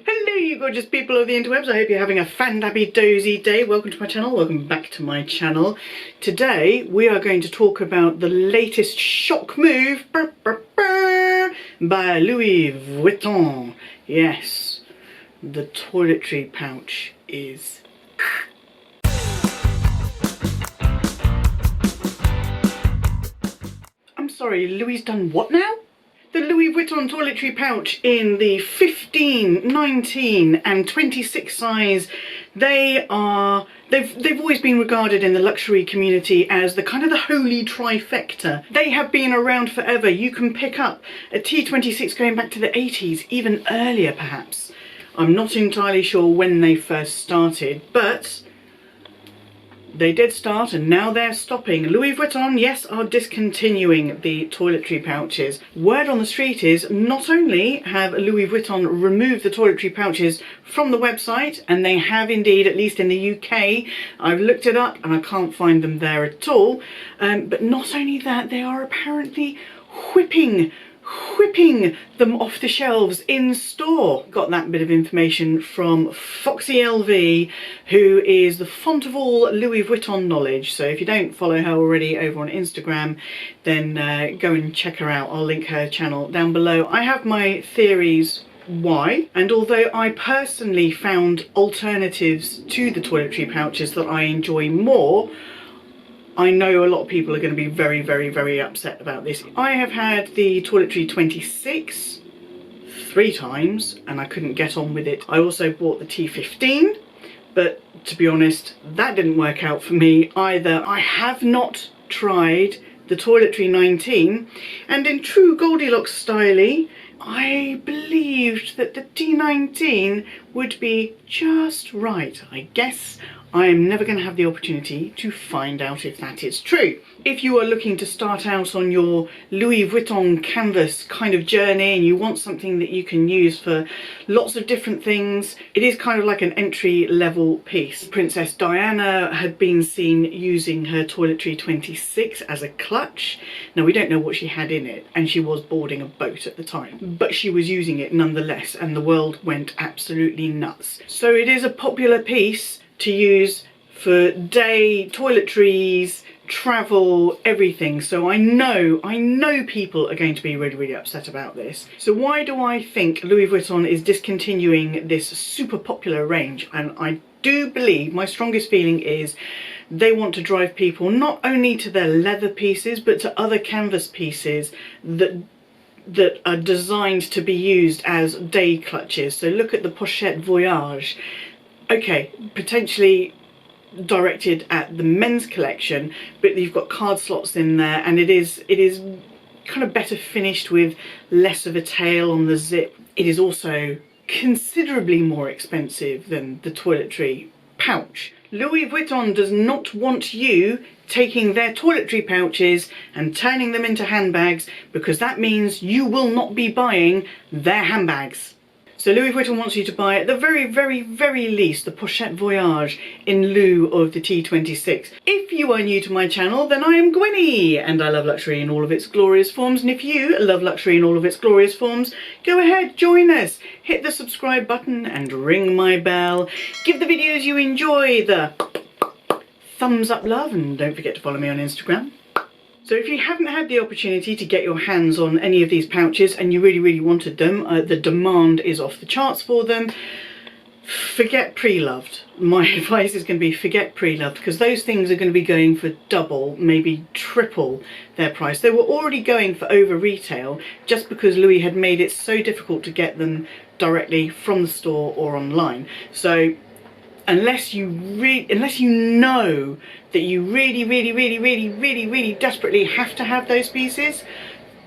Hello you gorgeous people of the interwebs, I hope you're having a Fandabbydozy day. Welcome to my channel, welcome back to my channel. Today we are going to talk about the latest shock move by Louis Vuitton. Yes, the toiletry pouch is... I'm sorry, Louis done what now? The Louis Vuitton toiletry pouch in the 15, 19 and 26 size, they've always been regarded in the luxury community as the kind of the holy trifecta. They have been around forever. You can pick up a T26 going back to the 80s, even earlier perhaps. I'm not entirely sure when they first started, but they did start and now they're stopping. Louis Vuitton, yes, are discontinuing the toiletry pouches. Word on the street is not only have Louis Vuitton removed the toiletry pouches from the website, and they have indeed, at least in the UK, I've looked it up and I can't find them there at all, but not only that, they are apparently whipping them off the shelves in store. Got that bit of information from Foxy LV, who is the font of all Louis Vuitton knowledge. So if you don't follow her already over on Instagram, then go and check her out. I'll link her channel down below. I have my theories why, and although I personally found alternatives to the toiletry pouches that I enjoy more, I know a lot of people are going to be very upset about this. I have had the Toiletry 26 3 times and I couldn't get on with it. I also bought the T15, but to be honest, that didn't work out for me either. I have not tried the Toiletry 19, and in true Goldilocks style, I believed that the T19 would be just right. I guess I am never going to have the opportunity to find out if that is true. If you are looking to start out on your Louis Vuitton canvas kind of journey and you want something that you can use for lots of different things, it is kind of like an entry level piece. Princess Diana had been seen using her Toiletry 26 as a clutch. Now we don't know what she had in it, and she was boarding a boat at the time, but she was using it nonetheless and the world went absolutely nuts. So it is a popular piece to use for day toiletries, travel, everything. So I know people are going to be really upset about this. So why do I think Louis Vuitton is discontinuing this super popular range? And I do believe, my strongest feeling is, they want to drive people not only to their leather pieces but to other canvas pieces that are designed to be used as day clutches. So look at the Pochette Voyage. Okay, potentially directed at the men's collection, but you've got card slots in there, and it is kind of better finished with less of a tail on the zip. It is also considerably more expensive than the toiletry pouch. Louis Vuitton does not want you taking their toiletry pouches and turning them into handbags, because that means you will not be buying their handbags. So Louis Vuitton wants you to buy, at the very least, the Pochette Voyage in lieu of the T26. If you are new to my channel, then I am Gwenny, and I love luxury in all of its glorious forms. And if you love luxury in all of its glorious forms, go ahead, join us. Hit the subscribe button and ring my bell. Give the videos you enjoy the thumbs up love, and don't forget to follow me on Instagram. So if you haven't had the opportunity to get your hands on any of these pouches and you really wanted them, the demand is off the charts for them, forget pre-loved. My advice is going to be forget pre-loved, because those things are going to be going for double, maybe triple their price. They were already going for over retail just because Louis had made it so difficult to get them directly from the store or online. So unless you know that you really desperately have to have those pieces,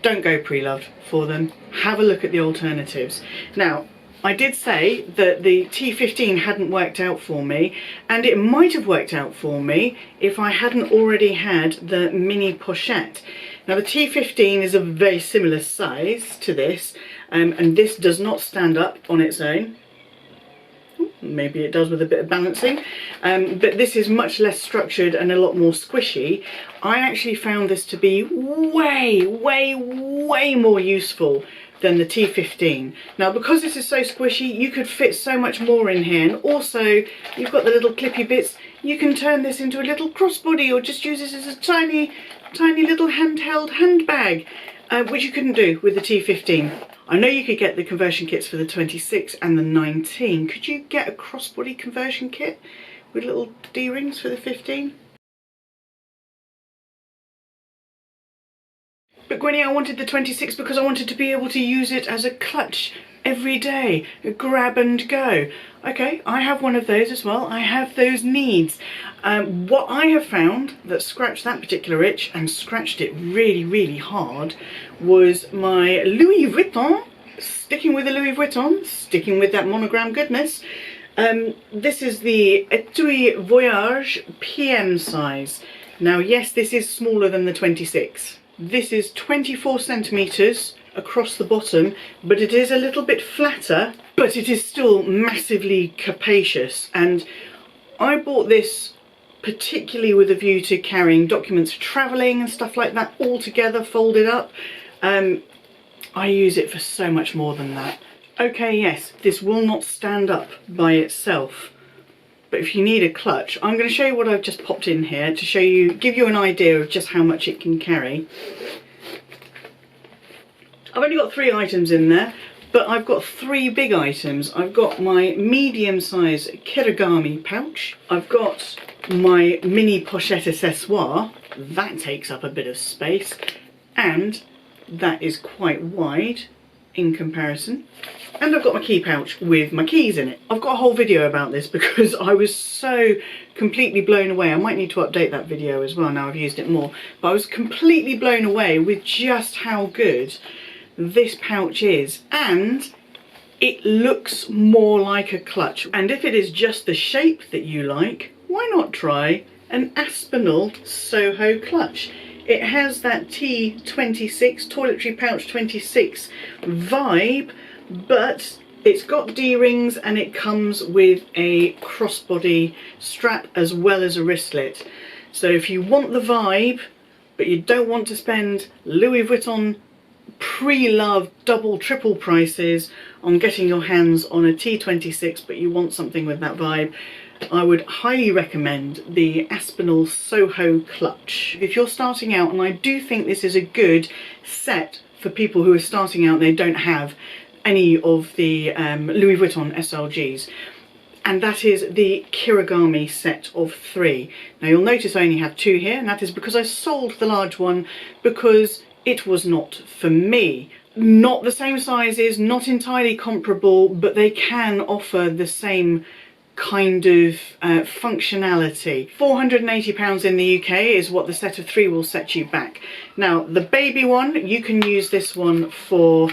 don't go pre-loved for them. Have a look at the alternatives. Now, I did say that the T15 hadn't worked out for me, and it might have worked out for me if I hadn't already had the mini pochette. Now the T15 is a very similar size to this, and this does not stand up on its own. Maybe it does with a bit of balancing, but this is much less structured and a lot more squishy. I actually found this to be way more useful than the T15. Now, because this is so squishy, you could fit so much more in here, and also you've got the little clippy bits. You can turn this into a little crossbody or just use this as a tiny little handheld handbag, which you couldn't do with the T15. I know you could get the conversion kits for the 26 and the 19. Could you get a crossbody conversion kit with little D-rings for the 15? But Gwenny, I wanted the 26 because I wanted to be able to use it as a clutch every day, grab and go. Okay, I have one of those as well. I have those needs. What I have found that scratched that particular itch, and scratched it really, really hard, was my Louis Vuitton. Sticking with the Louis Vuitton, sticking with that monogram goodness. This is the Etui Voyage PM size. Now, yes, this is smaller than the 26. This is 24 centimetres across the bottom, but it is a little bit flatter, but it is still massively capacious. And I bought this particularly with a view to carrying documents for travelling and stuff like that all together, folded up. I use it for so much more than that. Okay, yes, this will not stand up by itself, but if you need a clutch, I'm going to show you what I've just popped in here to show you, give you an idea of just how much it can carry. I've only got 3 items in there, but I've got 3 big items. I've got my medium-sized kirigami pouch. I've got my mini pochette accessoire. That takes up a bit of space, and that is quite wide in comparison. And I've got my key pouch with my keys in it. I've got a whole video about this because I was so completely blown away. I might need to update that video as well now I've used it more. But I was completely blown away with just how good this pouch is. And it looks more like a clutch. And if it is just the shape that you like, why not try an Aspinall Soho clutch? It has that T26, Toiletry Pouch 26 vibe, but it's got D-rings and it comes with a crossbody strap as well as a wristlet. So if you want the vibe, but you don't want to spend Louis Vuitton pre-loved double, triple prices on getting your hands on a T26, but you want something with that vibe, I would highly recommend the Aspinall Soho clutch. If you're starting out, and I do think this is a good set for people who are starting out and they don't have any of the Louis Vuitton SLGs, and that is the Kirigami set of 3. Now you'll notice I only have 2 here, and that is because I sold the large one because it was not for me. Not the same sizes, not entirely comparable, but they can offer the same kind of functionality. £480 in the UK is what the set of 3 will set you back. Now the baby one, you can use this one for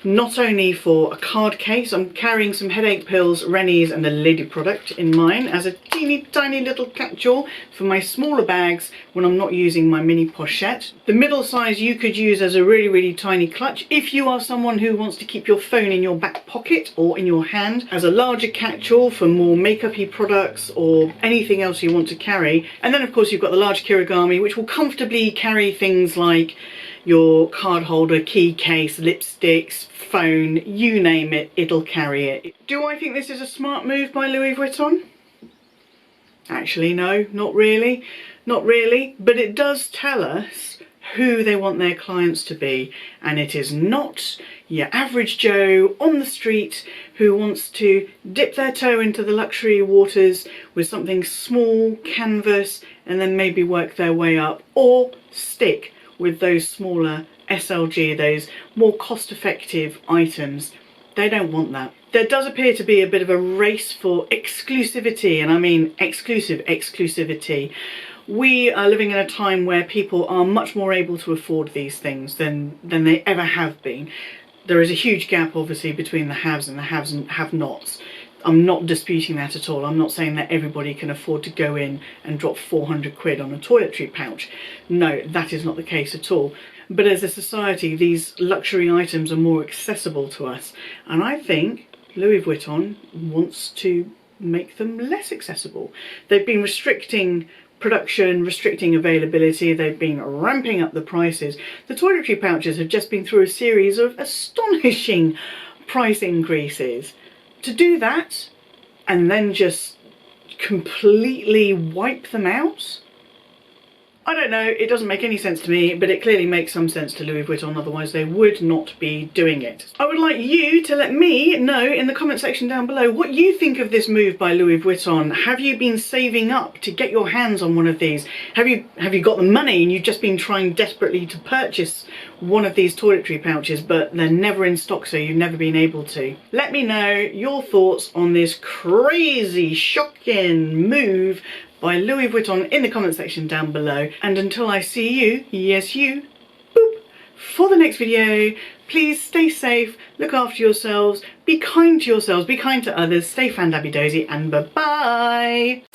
not only for a card case. I'm carrying some headache pills, Rennie's and the Lady product in mine as a teeny tiny little catch-all for my smaller bags when I'm not using my mini pochette. The middle size you could use as a really, really tiny clutch if you are someone who wants to keep your phone in your back pocket or in your hand, as a larger catch-all for more makeup-y products or anything else you want to carry. And then of course you've got the large Kirigami, which will comfortably carry things like your card holder, key case, lipsticks, phone, you name it, it'll carry it. Do I think this is a smart move by Louis Vuitton? Actually, no, not really. Not really, but it does tell us who they want their clients to be, and it is not your average Joe on the street who wants to dip their toe into the luxury waters with something small, canvas, and then maybe work their way up, or stick with those smaller SLG, those more cost-effective items. They don't want that. There does appear to be a bit of a race for exclusivity, and I mean exclusivity. We are living in a time where people are much more able to afford these things than they ever have been. There is a huge gap obviously between the haves and the have-nots. I'm not disputing that at all. I'm not saying that everybody can afford to go in and drop 400 quid on a toiletry pouch. No, that is not the case at all. But as a society, these luxury items are more accessible to us. And I think Louis Vuitton wants to make them less accessible. They've been restricting production, restricting availability. They've been ramping up the prices. The toiletry pouches have just been through a series of astonishing price increases. To do that and then just completely wipe them out? I don't know, it doesn't make any sense to me, but it clearly makes some sense to Louis Vuitton, otherwise they would not be doing it. I would like you to let me know in the comment section down below what you think of this move by Louis Vuitton. Have you been saving up to get your hands on one of these? Have you got the money and you've just been trying desperately to purchase one of these toiletry pouches, but they're never in stock, so you've never been able to? Let me know your thoughts on this crazy, shocking move by Louis Vuitton in the comment section down below. And until I see you, yes you, boop, for the next video, please stay safe, look after yourselves, be kind to yourselves, be kind to others, stay Fandabbydozy, and bye-bye!